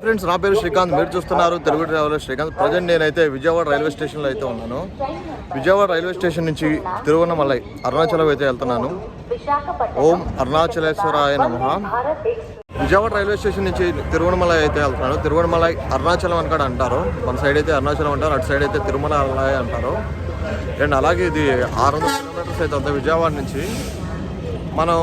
Friends, నా పేరు శ్రీకాంత్. మీరు చూస్తున్నారు తెలుగు ట్రావెలర్ శ్రీకాంత్. ప్రజెంట్ నేనైతే విజయవాడ రైల్వే స్టేషన్లో అయితే ఉన్నాను. విజయవాడ రైల్వే స్టేషన్ నుంచి తిరువన్నమలై అరుణాచలం అయితే వెళ్తున్నాను. ఓం అరుణాచలేశ్వరాయ నమః. విజయవాడ రైల్వే స్టేషన్ నుంచి తిరువన్నమలై అయితే వెళ్తున్నాను. తిరువన్నమలై అరుణాచలం అని కూడా అంటారు. మన సైడ్ అయితే అరుణాచలం అంటారు, అటు సైడ్ అయితే తిరుమలై అంటారు. అండ్ అలాగే ఇది 600 కిలోమీటర్స్ అయితే ఉంది విజయవాడ నుంచి. మనం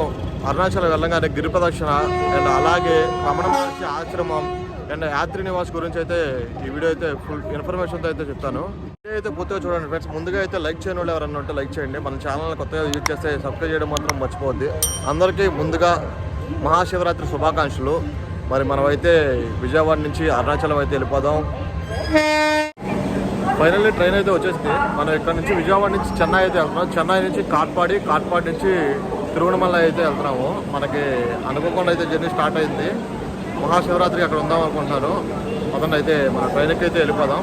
అరుణాచలం వెళ్ళగానే గిరి ప్రదక్షిణ అండ్ అలాగే రమణ మహర్షి ఆశ్రమం అండ్ యాత్రి నివాస్ గురించి అయితే ఈ వీడియో అయితే ఫుల్ ఇన్ఫర్మేషన్తో అయితే చెప్తాను. వీడియో అయితే పూర్తిగా చూడండి ఫ్రెండ్స్. ముందుగా అయితే లైక్ చేయని వాళ్ళు ఎవరన్నా ఉంటే లైక్ చేయండి. మన ఛానల్ని కొత్తగా యూజ్ చేస్తే సబ్స్క్రైబ్ చేయడం మాత్రం మర్చిపోద్ది. అందరికీ ముందుగా మహాశివరాత్రి శుభాకాంక్షలు. మరి మనమైతే విజయవాడ నుంచి అరుణాచలం అయితే వెళ్ళిపోదాం. ఫైనల్లీ ట్రైన్ అయితే వచ్చేసింది. మనం ఇక్కడ నుంచి విజయవాడ నుంచి చెన్నై అయితే వెళ్తున్నాం. చెన్నై నుంచి కాట్పాడి నుంచి తిరువన్నమలై అయితే వెళ్తున్నాము. మనకి అనుకోకుండా అయితే జర్నీ స్టార్ట్ అయింది. మహాశివరాత్రికి అక్కడ ఉందాం అనుకుంటున్నాను. అతను అయితే మన ట్రైన్కి అయితే వెళ్ళిపోదాం.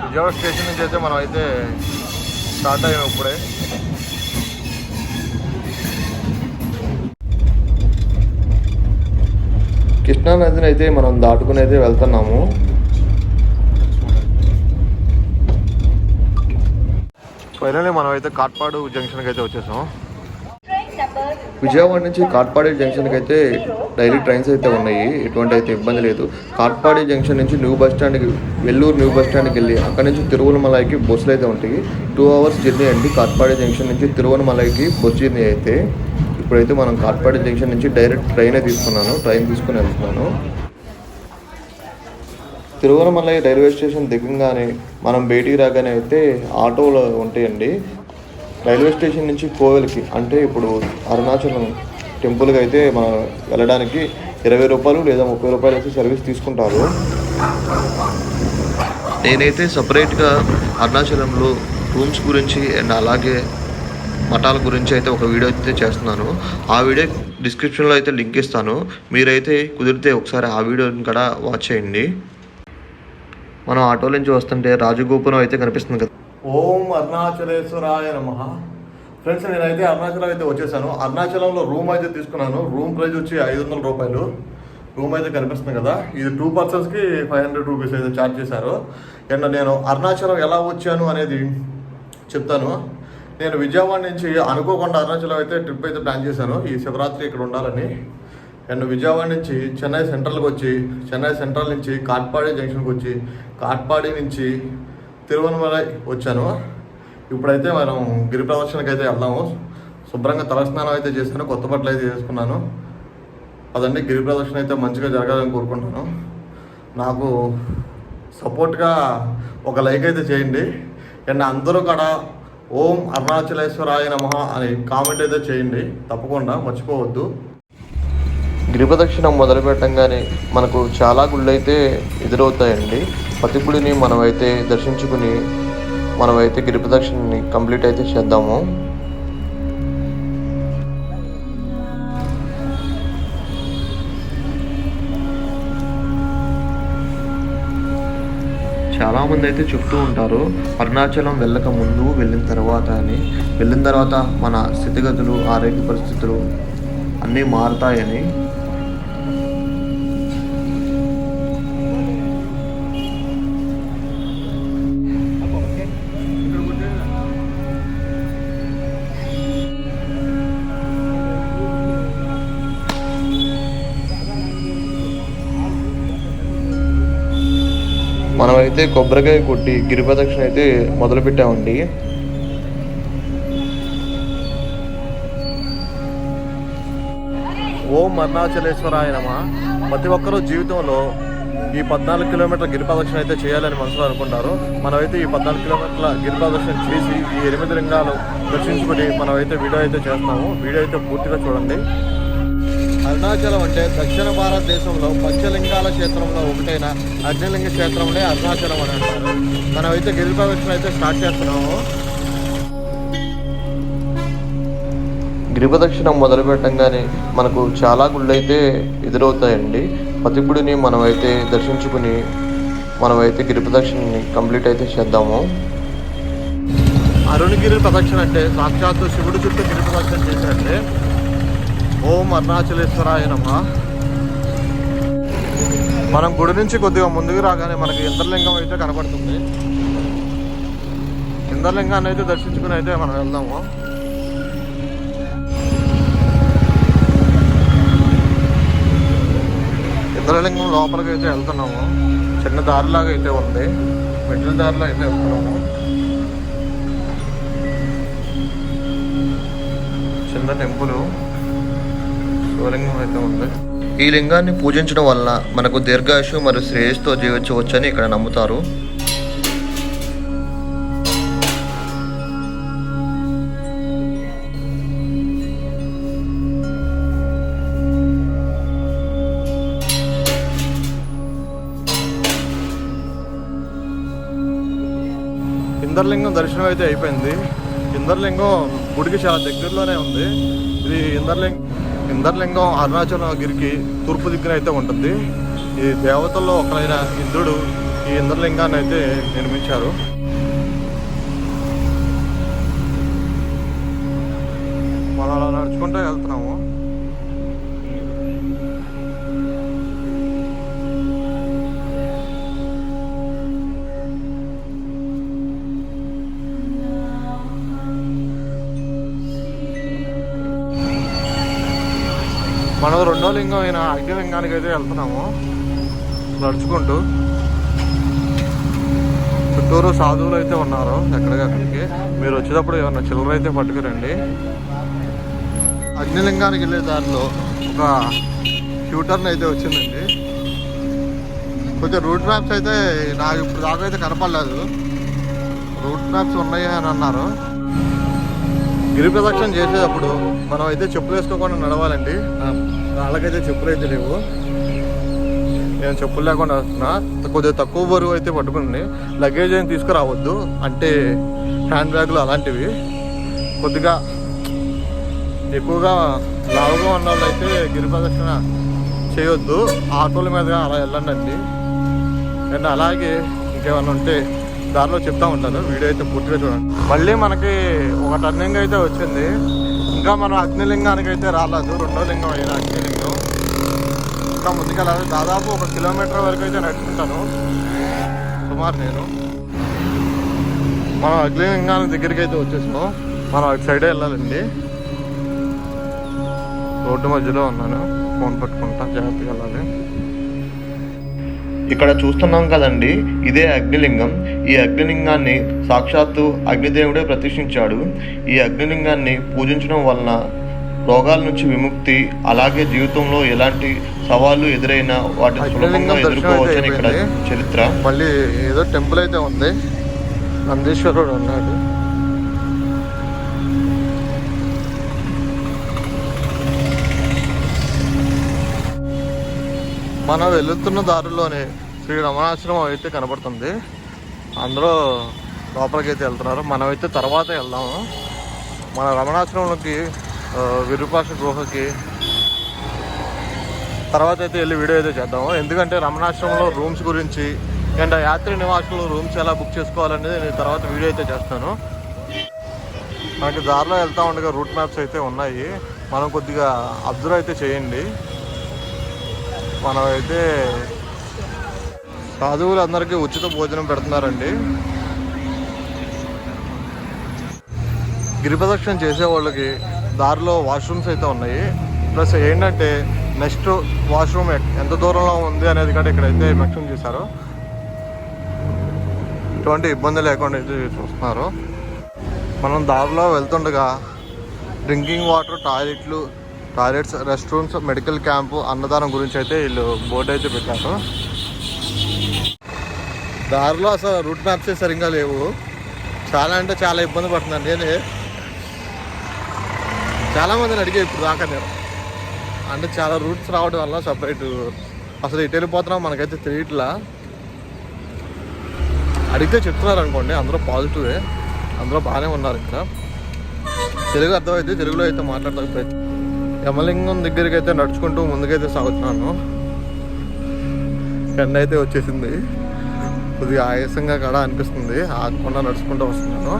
విజయవాడ స్టేషన్ నుంచి అయితే మనం అయితే స్టార్ట్ అయ్యాము ఇప్పుడే. కృష్ణానదిని అయితే మనం దాటుకుని అయితే వెళ్తున్నాము. ఫైనల్లీ మనం అయితే కాట్పాడు జంక్షన్కి అయితే వచ్చేసాం. విజయవాడ నుంచి కాట్పాడి జంక్షన్కి అయితే డైలీ ట్రైన్స్ అయితే ఉన్నాయి. ఎటువంటి అయితే ఇబ్బంది లేదు. కాట్పాడి జంక్షన్ నుంచి న్యూ బస్ స్టాండ్కి వెల్లూరు న్యూ బస్ స్టాండ్కి వెళ్ళి అక్కడ నుంచి తిరువన్నమలైకి బస్సులు అయితే ఉంటాయి. 2 hours జర్నీ అండి. కాట్పాడి జంక్షన్ నుంచి తిరువన్నమలైకి బస్ జర్నీ అయితే. ఇప్పుడైతే మనం కాట్పాడి జంక్షన్ నుంచి డైరెక్ట్ ట్రైన్ తీసుకుని వెళ్తున్నాను. తిరువన్నమలై రైల్వే స్టేషన్ దిగంగానే మనం బయటికి రాగానే అయితే ఆటోలు ఉంటాయండి. రైల్వే స్టేషన్ నుంచి కోవెలకి అంటే ఇప్పుడు అరుణాచలం టెంపుల్కి అయితే మనం వెళ్ళడానికి 20 రూపాయలు లేదా 30 రూపాయలు అయితే సర్వీస్ తీసుకుంటారు. నేనైతే సపరేట్గా అరుణాచలంలో రూమ్స్ గురించి అండ్ అలాగే మఠాల గురించి అయితే ఒక వీడియో అయితే చేస్తున్నాను. ఆ వీడియో డిస్క్రిప్షన్లో అయితే లింక్ ఇస్తాను. మీరైతే కుదిరితే ఒకసారి ఆ వీడియోని కూడా వాచ్ చేయండి. మనం ఆటో నుంచి వస్తుంటే రాజగోపురం అయితే కనిపిస్తుంది కదా. ఓం అరుణాచలేశ్వరాయ నమః. ఫ్రెండ్స్, నేనైతే అరుణాచలం అయితే వచ్చేసాను. అరుణాచలంలో రూమ్ అయితే తీసుకున్నాను. రూమ్ ప్రైస్ వచ్చి 500 రూపాయలు. రూమ్ అయితే కనిపిస్తుంది కదా. ఇది 2 personsకి 500 రూపీస్ అయితే ఛార్జ్ చేశారు. అండ్ నేను అరుణాచలం ఎలా వచ్చాను అనేది చెప్తాను. నేను విజయవాడ నుంచి అనుకోకుండా అరుణాచలం అయితే ట్రిప్ అయితే ప్లాన్ చేశాను. ఈ శివరాత్రి ఇక్కడ ఉండాలని. అండ్ విజయవాడ నుంచి చెన్నై సెంట్రల్కి వచ్చి చెన్నై సెంట్రల్ నుంచి కాట్పాడి జంక్షన్కి వచ్చి కాట్పాడి నుంచి తిరువన్నమలై వచ్చాను. ఇప్పుడైతే మనం గిరి ప్రదక్షిణకి అయితే వెళ్దాము. శుభ్రంగా తలస్నానం అయితే చేశాను, కొత్త బట్టలు అయితే వేసుకున్నాను. అదండి, గిరి ప్రదక్షిణ అయితే మంచిగా జరగాలని కోరుకుంటున్నాను. నాకు సపోర్ట్గా ఒక లైక్ అయితే చేయండి. అండ్ అందరూ కూడా ఓం అరుణాచలేశ్వరాయ నమః అని కామెంట్ అయితే చేయండి. తప్పకుండా మర్చిపోవద్దు. గిరి ప్రదక్షిణ మొదలు పెట్టంగానే మనకు చాలా గుళ్ళు అయితే ఎదురవుతాయండి. ప్రతి గుడిని మనమైతే దర్శించుకుని మనమైతే గిరి ప్రదక్షిణని కంప్లీట్ అయితే చేద్దాము. చాలామంది అయితే చెప్తూ ఉంటారు అరుణాచలం వెళ్ళక ముందు వెళ్ళిన తర్వాత అని. వెళ్ళిన తర్వాత మన స్థితిగతులు ఆరోగ్య పరిస్థితులు అన్నీ మారుతాయని. మనమైతే కొబ్బరికాయ కొట్టి గిరి ప్రదక్షిణ అయితే మొదలు పెట్టామండి. ఓం అరుణాచలేశ్వరాయ నమః. ప్రతి ఒక్కరూ జీవితంలో ఈ 14 కిలోమీటర్ల గిరి ప్రదక్షిణ అయితే చేయాలని మనసులో అనుకుంటారు. మనమైతే ఈ 14 కిలోమీటర్ల గిరి ప్రదక్షిణ చేసి ఈ 8 లింగాలు దర్శించుకుని మనమైతే వీడియో అయితే చేస్తున్నాము. వీడియో అయితే పూర్తిగా చూడండి. అరుణాచలం అంటే దక్షిణ భారతదేశంలో పంచలింగాల క్షేత్రంలో ఒకటైన అగ్నిలింగ క్షేత్రంలో అరుణాచలం అని అంటారు. మనమైతే గిరి ప్రదక్షిణ అయితే స్టార్ట్ చేస్తున్నాము. గిరి ప్రదక్షిణ మొదలు పెట్టంగానే మనకు చాలా గుళ్ళు అయితే ఎదురవుతాయండి. ప్రతి గుడిని మనమైతే దర్శించుకుని మనమైతే గిరి ప్రదక్షిణని కంప్లీట్ అయితే చేద్దాము. అరుణగిరి ప్రదక్షిణ అంటే సాక్షాత్తు శివుడి చుట్టూ గిరి ప్రదక్షిణ చేసినట్టే. ఓం అరుణాచలేశ్వరాయ నమః. మనం గుడి నుంచి కొద్దిగా ముందుకు రాగానే మనకి ఇంద్రలింగం అయితే కనపడుతుంది. ఇంద్రలింగాన్ని అయితే దర్శించుకుని అయితే మనం వెళ్దాము. ఇంద్రలింగం లోపలికి అయితే వెళ్తున్నాము. చిన్న దారిలాగా అయితే ఉంది, మెట్ల దారిలో అయితే వెళ్తున్నాము. చిన్న టెంపుల్ శివలింగం అయితే ఉంది. ఈ లింగాన్ని పూజించడం వలన మనకు దీర్ఘాయుషు మరియు శ్రేయస్సుతో జీవించవచ్చని ఇక్కడ నమ్ముతారు. ఇంద్రలింగం దర్శనం అయితే అయిపోయింది. ఇంద్రలింగం గుడికి చాలా దగ్గరలోనే ఉంది. ఇది ఇంద్రలింగం అరుణాచలగిరికి తూర్పు దిక్కున అయితే ఉంటుంది. ఈ దేవతల్లో ఒకరైన ఇంద్రుడు ఈ ఇంద్రలింగాన్ని అయితే నిర్మించారు. మనం అలా నడుచుకుంటూ వెళ్తున్నాము. మనం రెండో లింగం అయిన అగ్నిలింగానికి అయితే వెళ్తున్నాము నడుచుకుంటూ. చుట్టూరు సాధువులు అయితే ఉన్నారు ఎక్కడికక్కడికి. మీరు వచ్చేటప్పుడు ఏమన్నా చిల్లర అయితే పట్టుకురండి. అగ్నిలింగానికి వెళ్ళే దారిలో ఒక ట్యూటర్ని అయితే వచ్చిందండి. కొంచెం రూట్ మ్యాప్స్ అయితే నాకు ఇప్పుడు దాకా అయితే కనపడలేదు. రూట్ మ్యాప్స్ ఉన్నాయి అని అన్నారు. గిరి ప్రదక్షిణ చేసేటప్పుడు మనం అయితే చెప్పులు వేసుకోకుండా నడవాలండి. వాళ్ళకైతే చెప్పులు అయితే లేవు, నేను చెప్పులు లేకుండా వస్తున్నా. కొద్దిగా తక్కువ బరువు అయితే పట్టుకుని లగేజ్ ఏం తీసుకురావద్దు, అంటే హ్యాండ్ బ్యాగులు అలాంటివి. కొద్దిగా ఎక్కువగా లావుగా ఉన్న వాళ్ళు అయితే గిరి ప్రదక్షిణ చేయొద్దు. ఆటోల మీదుగా అలా వెళ్ళండి. అండ్ అలాగే ఇంకేమైనా ఉంటే దారిలో చెప్తా ఉంటాను, వీడియో అయితే పూర్తిగా చూడండి. మళ్ళీ మనకి ఒక టర్నింగ్ అయితే వచ్చింది. ఇంకా మనం అగ్నిలింగానికి అయితే రాలేదు. రెండో లింగం అయిన అగ్నిలింగం ఇంకా ముందుకెళ్ళాలి. దాదాపు 1 కిలోమీటర్ వరకు అయితే నడుచుకుంటాను సుమారు నేను. మనం అగ్నిలింగానికి దగ్గరికి అయితే వచ్చేసాం. మనం అటు సైడే వెళ్ళాలండి. రోడ్డు మధ్యలో ఉన్నాను, ఫోన్ పట్టుకుంటా, జాగ్రత్తగా వెళ్ళాలి. ఇక్కడ చూస్తున్నాం కదండి, ఇదే అగ్నిలింగం. ఈ అగ్నిలింగాన్ని సాక్షాత్తు అగ్నిదేవుడే ప్రతిష్ఠించాడు. ఈ అగ్నిలింగాన్ని పూజించడం వలన రోగాల నుంచి విముక్తి, అలాగే జీవితంలో ఎలాంటి సవాళ్ళు ఎదురైనా వాటిని సులభంగా ఎదుర్కోవచ్చని ఇక్కడ చరిత్ర. మళ్ళీ ఏదో టెంపుల్ అయితే ఉంది, నందీశ్వరుడు ఉన్నాడు. మనం వెళుతున్న దారిలోనే శ్రీ రమణాశ్రమం అయితే కనబడుతుంది. అందరూ లోపలికి అయితే వెళ్తున్నారు. మనమైతే తర్వాత వెళ్దాము. మన రమణాశ్రమంలోకి విరూపాక్ష గుహకి తర్వాత అయితే వెళ్ళి వీడియో అయితే చేద్దాము. ఎందుకంటే రమణాశ్రమంలో రూమ్స్ గురించి అండ్ యాత్రి నివాసులు రూమ్స్ ఎలా బుక్ చేసుకోవాలనేది నేను తర్వాత వీడియో అయితే చేస్తాను. మనకి దారిలో వెళ్తూ ఉండగా రూట్ మ్యాప్స్ అయితే ఉన్నాయి, మనం కొద్దిగా అబ్జర్వ్ అయితే చేయండి. మనమైతే సాధువులందరికీ ఉచిత భోజనం పెడుతున్నారండి. గిరి ప్రదక్షిణ చేసే వాళ్ళకి దారిలో వాష్రూమ్స్ అయితే ఉన్నాయి. ప్లస్ ఏంటంటే నెక్స్ట్ వాష్రూమ్ ఎంత దూరంలో ఉంది అనేది కూడా ఇక్కడైతే మెన్షన్ చేశారు. ఎటువంటి ఇబ్బంది లేకుండా అయితే చూస్తున్నారు. మనం దారిలో వెళ్తుండగా drinking water, toilets, rest rooms, medical camp, అన్నదానం గురించి అయితే వీళ్ళు బోర్డు అయితే పెట్టారు. దారిలో అసలు రూట్ మ్యాప్సే సరిగ్గా లేవు. చాలా అంటే చాలా ఇబ్బంది పడుతున్నాను. నేనే చాలామందిని అడిగే ఇప్పుడు దాకా నేను, అంటే చాలా రూట్స్ రావడం వల్ల సపరేట్ అసలు ఇటు వెళ్ళిపోతున్నాం మనకైతే తెలియట్లా. అడిగితే చెప్తున్నారు అనుకోండి, అందరూ పాజిటివే, అందరూ బాగానే ఉన్నారు. ఇంకా తెలుగు అర్థమైతే తెలుగులో అయితే మాట్లాడతాం. యమలింగం దగ్గరికి అయితే నడుచుకుంటూ ముందుకైతే సాగుతున్నాను. ఎండ అయితే వచ్చేసింది, కొద్దిగా ఆయాసంగా కూడా అనిపిస్తుంది. ఆగకుండా నడుచుకుంటూ వస్తున్నాను.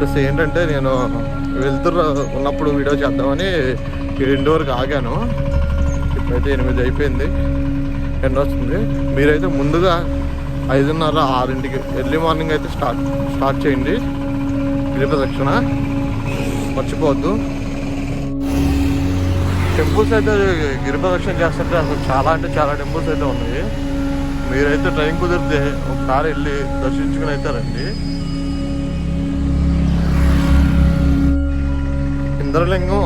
ప్లస్ ఏంటంటే నేను ఉన్నప్పుడు వీడియో చేద్దామని 2 వరకు ఆగాను. ఇప్పుడైతే 8 అయిపోయింది, ఎండ వస్తుంది. మీరైతే ముందుగా 5:30, 6ంటికి ఎర్లీ మార్నింగ్ అయితే స్టార్ట్ చేయండి గిరి ప్రదక్షిణ, మర్చిపోవద్దు. టెంపుల్స్ అయితే గిరి ప్రదక్షిణ చేస్తుంటే అసలు చాలా అంటే చాలా టెంపుల్స్ అయితే ఉన్నాయి. మీరైతే ట్రైన్ కుదిరితే ఒకసారి వెళ్ళి దర్శించుకుని అయితే రండి. ఇంద్రలింగం,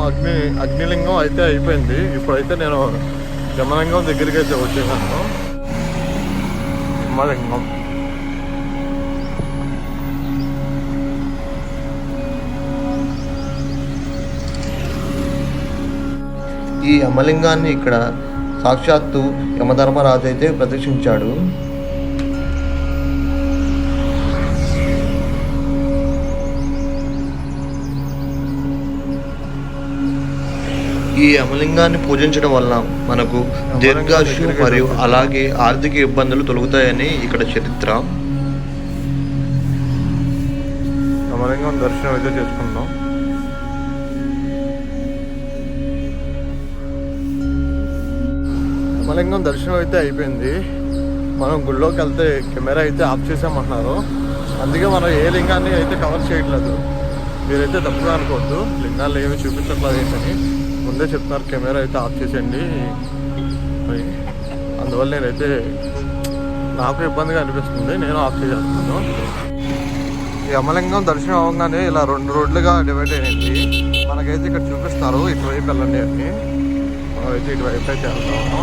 అగ్నిలింగం అయితే అయిపోయింది. ఇప్పుడైతే నేను జమలింగం దగ్గరికి అయితే వచ్చేసాను. జమలింగం ఈ యమలింగాన్ని ఇక్కడ సాక్షాత్తు యమధర్మరాజు అయితే ప్రదర్శించాడు. ఈ యమలింగాన్ని పూజించడం వల్ల మనకు దీర్ఘాయుష్యు మరియు అలాగే ఆర్థిక ఇబ్బందులు తొలగుతాయని ఇక్కడ చరిత్ర. యమలింగం దర్శనం అయితే చేసుకుందాం. యమలింగం దర్శనం అయితే అయిపోయింది. మనం గుళ్ళోకి వెళ్తే కెమెరా అయితే ఆఫ్ చేసామంటున్నారు. అందుకే మనం ఏ లింగాన్ని అయితే కవర్ చేయట్లేదు. మీరైతే తప్పుగా అనుకోవద్దు, లింగాలు ఏమి చూపించట్లేదు ఏంటని ముందే చెప్తున్నారు. కెమెరా అయితే ఆఫ్ చేసేయండి అని. అందువల్ల నేనైతే నాకు ఇబ్బందిగా అనిపిస్తుంది, నేను ఆఫ్ చేసేస్తున్నాను. ఈ యమలింగం దర్శనం అవ్వగానే ఇలా 2 రోడ్లుగా డివైడ్ అయ్యింది. మనకైతే ఇక్కడ చూపిస్తారు ఇటువైపు వెళ్ళండి అని. మనమైతే ఇటువైపు అయితే వెళ్తాము.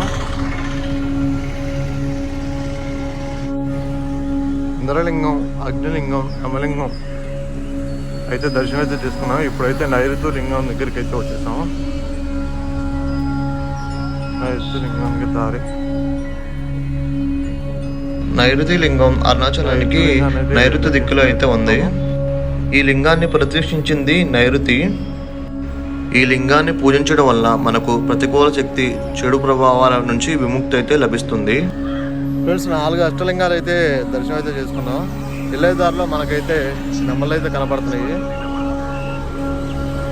ఇంద్రలింగం, అగ్నిలింగం, యమలింగం అయితే దర్శనం అయితే చేసుకున్నాం. ఇప్పుడైతే నైరుతి లింగం దగ్గరికి అయితే వచ్చేసాం. నైరుతి లింగానికి దారి. నైరుతి లింగం అరుణాచలానికి నైరుతి దిక్కులో అయితే ఉంది. ఈ లింగాన్ని ప్రతిష్ఠించింది నైరుతి. ఈ లింగాన్ని పూజించడం వల్ల మనకు ప్రతికూల శక్తి, చెడు ప్రభావాల నుంచి విముక్తి అయితే లభిస్తుంది. ఫ్రెండ్స్, 4 అష్టలింగాలు అయితే దర్శనం అయితే చేసుకున్నాం. వెళ్ళే దారిలో మనకైతే నెమ్మలు అయితే కనపడుతున్నాయి.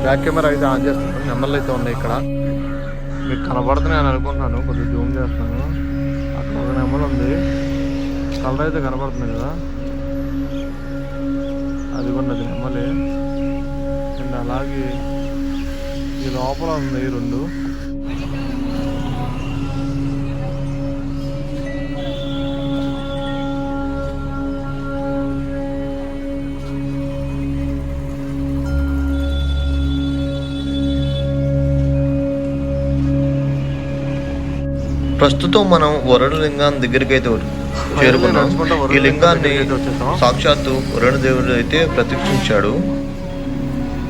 బ్యాక్ కెమెరా అయితే ఆన్ చేస్తున్నాను. నెమ్మలు అయితే ఉన్నాయి ఇక్కడ, మీకు కనపడుతున్నాయి అని అనుకుంటున్నాను. కొద్దిగా జూమ్ చేస్తాను. అక్కడ ఒక నెమ్మలు ఉంది, కలర్ అయితే కనపడుతుంది కదా, అది కూడా అది నెమ్మలే. అండ్ అలాగే ఈ లోపల ఉంది 2. ప్రస్తుతం మనం వరుణ లింగం దగ్గరికి అయితే చేరుకున్నాం. ఈ లింగాన్ని సాక్షాత్తు వరుణ దేవుడు అయితే ప్రతిష్ఠించాడు.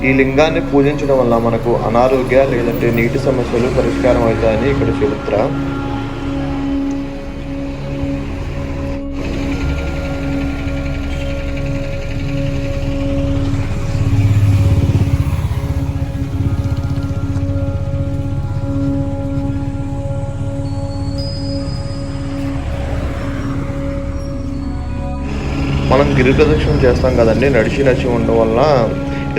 ఈ లింగాన్ని పూజించడం వల్ల మనకు అనారోగ్య లేదంటే నీటి సమస్యలు పరిష్కారం అవుతాయని ఇక్కడ చరిత్ర. మనం గిరి ప్రదక్షిణ చేస్తాం కదండి, నడిచి ఉండడం వల్ల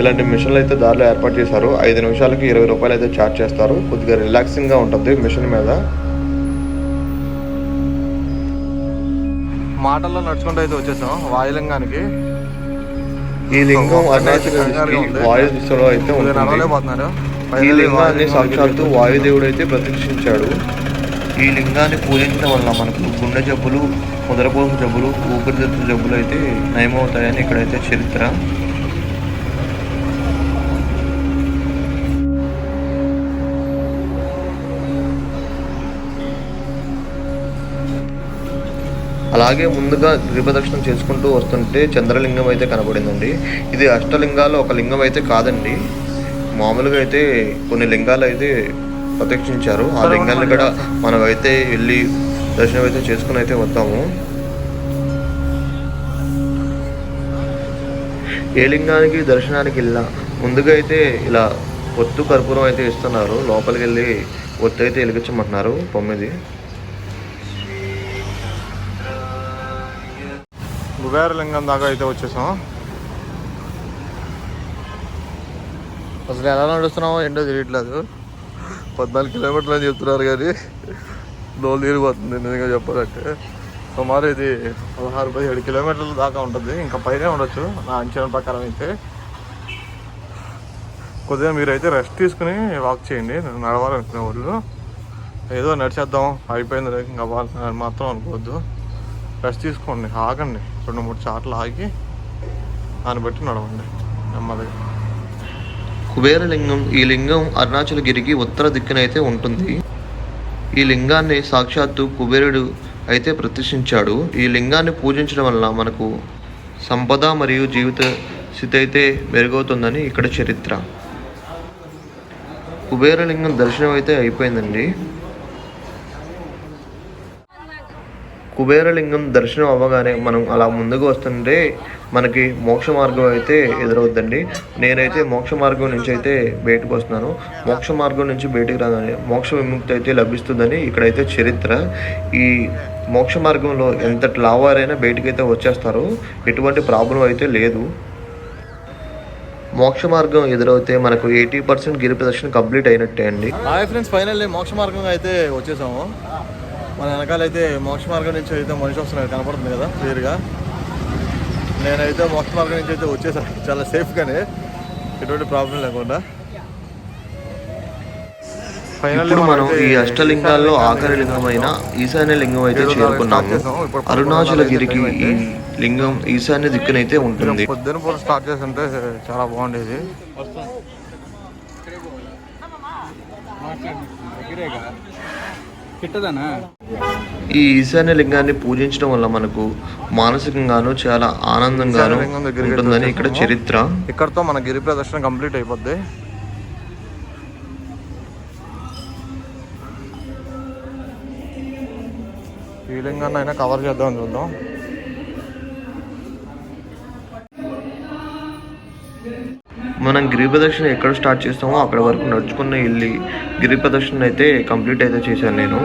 ఇలాంటి మిషన్లు అయితే దారిలో ఏర్పాటు చేశారు. 5 నిమిషాలకి 20 రూపాయలు అయితే ఛార్జ్ చేస్తారు. కొద్దిగా రిలాక్సింగ్గా ఉంటుంది మిషన్ మీద. మాటల్లో నడుచుకుంటూ అయితే వచ్చేసాం వాయులింగానికి. ఈ లింగం అరుణాచలానికి వాయు దిశలో అయితే ఉంటుంది. ఈ లింగాన్ని సాక్షాత్తు వాయుదేవుడు అయితే ప్రతిష్ఠించాడు. ఈ లింగాన్ని పూజించడం వల్ల మనకు గుండె జబ్బులు, ముదరపోసు జబ్బులు, ఊపిరితిత్తుల జబ్బులు అయితే నయమవుతాయని ఇక్కడైతే చరిత్ర. అలాగే ముందుగా గిరి ప్రదక్షిణం చేసుకుంటూ వస్తుంటే చంద్రలింగం అయితే కనబడిందండి. ఇది అష్టలింగాలు ఒక లింగం అయితే కాదండి. మామూలుగా అయితే కొన్ని లింగాలు అయితే ప్రతిష్ఠించారు. ఆ లింగాన్ని కూడా మనం అయితే వెళ్ళి దర్శనం అయితే చేసుకుని అయితే వద్దాము. ఏ లింగానికి దర్శనానికి వెళ్ళినా ముందుగా అయితే ఇలా ఒత్తు కర్పూరం అయితే ఇస్తున్నారు. లోపలికి వెళ్ళి ఒత్తు అయితే వెలిగించమంటున్నారు 9. కుబేరలింగం దాకా అయితే వచ్చేసాం. అసలు ఎలా నడుస్తున్నామో ఏంటో తెలియట్లేదు. 14 కిలోమీటర్లు అని చెప్తున్నారు కానీ దోలు తీరిపోతుంది నిజంగా చెప్పాలంటే. సుమారు ఇది 16-17 కిలోమీటర్ల దాకా ఉంటుంది, ఇంకా పైనే ఉండొచ్చు నా అంచనా ప్రకారం అయితే. కొద్దిగా మీరైతే రెస్ట్ తీసుకుని వాక్ చేయండి. నడవాలనుకునే వాళ్ళు ఏదో నడిచేద్దాం అయిపోయింది ఇంకా మాత్రం అనుకోవద్దు. రెస్ట్ తీసుకోండి, ఆగండి, 2-3 సార్లు ఆగి దాన్ని బట్టి నడవండి నెమ్మదిగా. కుబేరలింగం, ఈ లింగం అరుణాచలగిరికి ఉత్తర దిక్కునైతే ఉంటుంది. ఈ లింగాన్ని సాక్షాత్తు కుబేరుడు అయితే ప్రతిష్ఠించాడు. ఈ లింగాన్ని పూజించడం వల్ల మనకు సంపద మరియు జీవిత స్థితి అయితే మెరుగవుతుందని ఇక్కడ చరిత్ర. కుబేరలింగం దర్శనం అయితే అయిపోయిందండి. కుబేరలింగం దర్శనం అవ్వగానే మనం అలా ముందుకు వస్తుంటే మనకి మోక్ష మార్గం అయితే ఎదురవుద్దండి. నేనైతే మోక్ష మార్గం నుంచి అయితే బయటకు వస్తున్నాను. మోక్ష మార్గం నుంచి బయటకు రాగానే మోక్ష విముక్తి అయితే లభిస్తుందని ఇక్కడైతే చరిత్ర. ఈ మోక్ష మార్గంలో ఎంతటి లావారైనా బయటకైతే వచ్చేస్తారు, ఎటువంటి ప్రాబ్లం అయితే లేదు. మోక్ష మార్గం ఎదురవుతే మనకు 80% గిరి ప్రదక్షిణ కంప్లీట్ అయినట్టే అండి. హాయ్ ఫ్రెండ్స్, ఫైనల్లీ మోక్ష మార్గం అయితే వచ్చేసాము. మన వెనకాలైతే మోక్ష మార్గం నుంచి అయితే మనిషి వస్తున్నారు, కనపడుతుంది కదా క్లియర్గా. నేనైతే మోక్ష మార్గం నుంచి అయితే వచ్చేసాను చాలా సేఫ్గానే, ఎటువంటి ప్రాబ్లం లేకుండా. ఇప్పుడు మనం ఈ అష్టలింగాల్లో ఆఖరి లింగమైన ఈశాన్య లింగం అయితే చేరుకున్నాము. అరుణాచలగిరికి ఈ లింగం ఈశాన్య దిక్కునైతే ఉంటుంది. పొద్దున పూట స్టార్ట్ చేస్తుంటే చాలా బాగుండేది. ఈ ఈశాన్య లింగాన్ని పూజించడం వల్ల మనకు మానసికంగాను చాలా ఆనందంగాను ఉంటుందని ఇక్కడ చరిత్ర. ఇక్కడతో మన గిరి ప్రదర్శన కంప్లీట్ అయిపోద్ది. ఈ లింగాన్ని అయినా కవర్ చేద్దామని చూద్దాం. మనం గిరి ప్రదక్షిణ ఎక్కడ స్టార్ట్ చేస్తామో అక్కడ వరకు నడుచుకున్న వెళ్ళి గిరి ప్రదక్షిణ అయితే కంప్లీట్ అయితే చేశాను నేను.